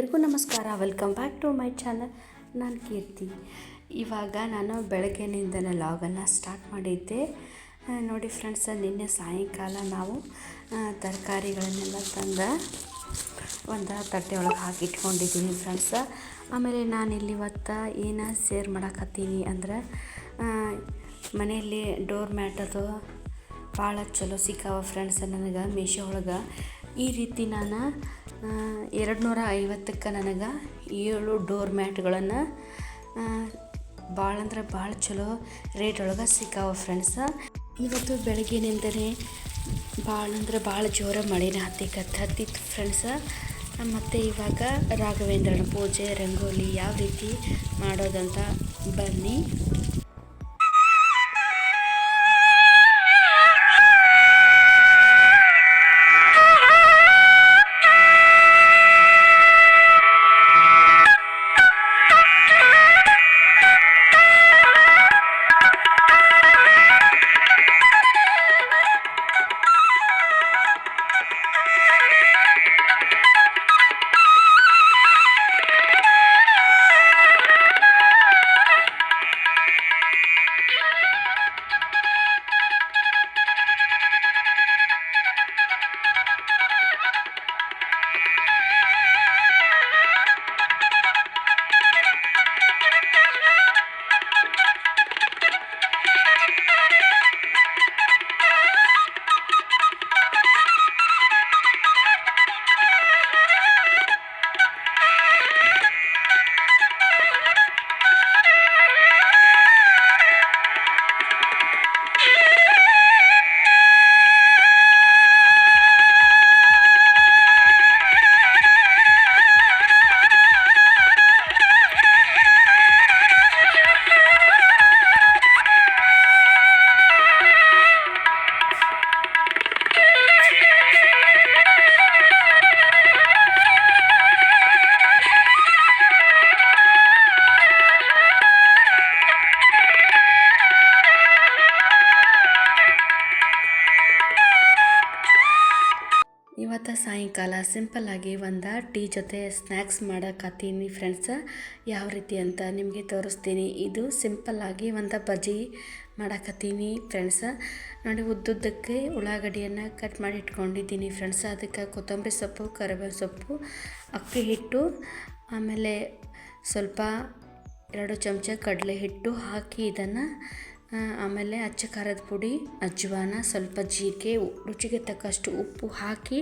ಎಲ್ಲರಿಗೂ ನಮಸ್ಕಾರ. Welcome back to my channel. ನಾನು ಕೀರ್ತಿ. ಇವಾಗ ನಾನು ಬೆಳಗ್ಗೆನಿಂದನೇ ಲಾಗನ್ನು ಸ್ಟಾರ್ಟ್ ಮಾಡಿದ್ದೆ. ನೋಡಿ ಫ್ರೆಂಡ್ಸ್, ನಿನ್ನೆ ಸಾಯಂಕಾಲ ನಾವು ತರಕಾರಿಗಳನ್ನೆಲ್ಲ ತಂದು ಒಂದು ತಟ್ಟೆ ಒಳಗೆ ಹಾಕಿಟ್ಕೊಂಡಿದ್ದೀನಿ ಫ್ರೆಂಡ್ಸ. ಆಮೇಲೆ ನಾನಿಲ್ಲಿ ಇವತ್ತು ಏನು ಶೇರ್ ಮಾಡಕತ್ತೀನಿ ಅಂದ್ರೆ, ಮನೆಯಲ್ಲಿ ಡೋರ್ ಮ್ಯಾಟ್ ಅದು ಭಾಳ ಚಲೋ ಸಿಕ್ಕಾವ ಫ್ರೆಂಡ್ಸ್ ನನಗೆ ಮೀಶೋ ಒಳಗೆ. ಈ ರೀತಿ ನಾನು 250ಕ್ಕೆ ನನಗೆ 7 ಡೋರ್ ಮ್ಯಾಟ್ಗಳನ್ನು ಭಾಳ ಅಂದ್ರೆ ಭಾಳ ಚಲೋ ರೇಟ್ ಒಳಗೆ ಸಿಕ್ಕಾವ ಫ್ರೆಂಡ್ಸ. ಇವತ್ತು ಬೆಳಗ್ಗೆನಿಂದಲೇ ಭಾಳ ಅಂದ್ರೆ ಭಾಳ ಜೋರ ಮಳೆನ ಹತ್ತಿತ್ತು ಫ್ರೆಂಡ್ಸ. ಮತ್ತು ಇವಾಗ ರಾಘವೇಂದ್ರನ ಪೂಜೆ ರಂಗೋಲಿ ಯಾವ ರೀತಿ ಮಾಡೋದಂತ ಬನ್ನಿ. ಇವತ್ತು ಸಾಯಂಕಾಲ ಸಿಂಪಲ್ಲಾಗಿ ಒಂದು ಟೀ ಜೊತೆ ಸ್ನ್ಯಾಕ್ಸ್ ಮಾಡೋಕತ್ತೀನಿ ಫ್ರೆಂಡ್ಸ. ಯಾವ ರೀತಿ ಅಂತ ನಿಮಗೆ ತೋರಿಸ್ತೀನಿ. ಇದು ಸಿಂಪಲ್ಲಾಗಿ ಒಂದು ಬಜ್ಜಿ ಮಾಡಕತ್ತೀನಿ ಫ್ರೆಂಡ್ಸ. ನೋಡಿ, ಉದ್ದುದ್ದಕ್ಕೆ ಉಳ್ಳಾಗಡ್ಡಿಯನ್ನು ಕಟ್ ಮಾಡಿ ಇಟ್ಕೊಂಡಿದ್ದೀನಿ ಫ್ರೆಂಡ್ಸ. ಅದಕ್ಕೆ ಕೊತ್ತಂಬರಿ ಸೊಪ್ಪು, ಕರಿಬೇವು ಸೊಪ್ಪು, ಅಕ್ಕಿ ಹಿಟ್ಟು, ಆಮೇಲೆ ಸ್ವಲ್ಪ 2 ಚಮಚ ಕಡಲೆ ಹಿಟ್ಟು ಹಾಕಿ ಇದನ್ನು, ಆಮೇಲೆ ಅಚ್ಚ ಖಾರದ ಪುಡಿ, ಅಜ್ವಾನ, ಸ್ವಲ್ಪ ಜೀರಿಗೆ, ರುಚಿಗೆ ತಕ್ಕಷ್ಟು ಉಪ್ಪು ಹಾಕಿ,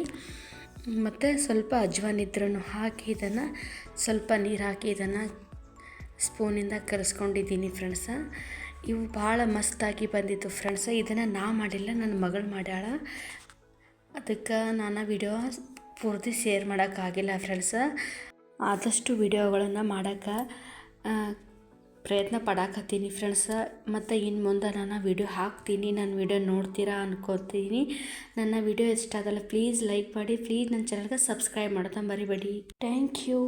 ಮತ್ತು ಸ್ವಲ್ಪ ಅಜ್ವಾನ ಇದ್ರೂ ಹಾಕಿ ಇದನ್ನು ಸ್ವಲ್ಪ ನೀರು ಹಾಕಿ ಇದನ್ನು ಸ್ಪೂನಿಂದ ಕಲಿಸ್ಕೊಂಡಿದ್ದೀನಿ ಫ್ರೆಂಡ್ಸ. ಇವು ಭಾಳ ಮಸ್ತಾಗಿ ಬಂದಿತ್ತು ಫ್ರೆಂಡ್ಸ. ಇದನ್ನು ನಾ ಮಾಡಿಲ್ಲ, ನನ್ನ ಮಗಳು ಮಾಡ್ಯಾಳ. ಅದಕ್ಕೆ ನಾನು ವಿಡಿಯೋ ಪೂರ್ತಿ ಶೇರ್ ಮಾಡೋಕ್ಕಾಗಿಲ್ಲ ಫ್ರೆಂಡ್ಸ. ಆದಷ್ಟು ವಿಡಿಯೋಗಳನ್ನು ಮಾಡೋಕ್ಕೆ ಪ್ರಯತ್ನ ಪಡಾಕತ್ತೀನಿ ಫ್ರೆಂಡ್ಸ. ಮತ್ತು ಇನ್ನು ಮುಂದೆ ನಾನು ವಿಡಿಯೋ ಹಾಕ್ತೀನಿ, ನಾನು ವಿಡಿಯೋ ನೋಡ್ತೀರಾ ಅನ್ಕೋತೀನಿ. ನನ್ನ ವಿಡಿಯೋ ಇಷ್ಟ ಆಗಲ್ಲ ಪ್ಲೀಸ್ ಲೈಕ್ ಮಾಡಿ, ಪ್ಲೀಸ್ ನನ್ನ ಚಾನಲ್ಗೆ ಸಬ್ಸ್ಕ್ರೈಬ್ ಮಾಡೋದನ್ನ ಮರಿಬೇಡಿ. Thank you.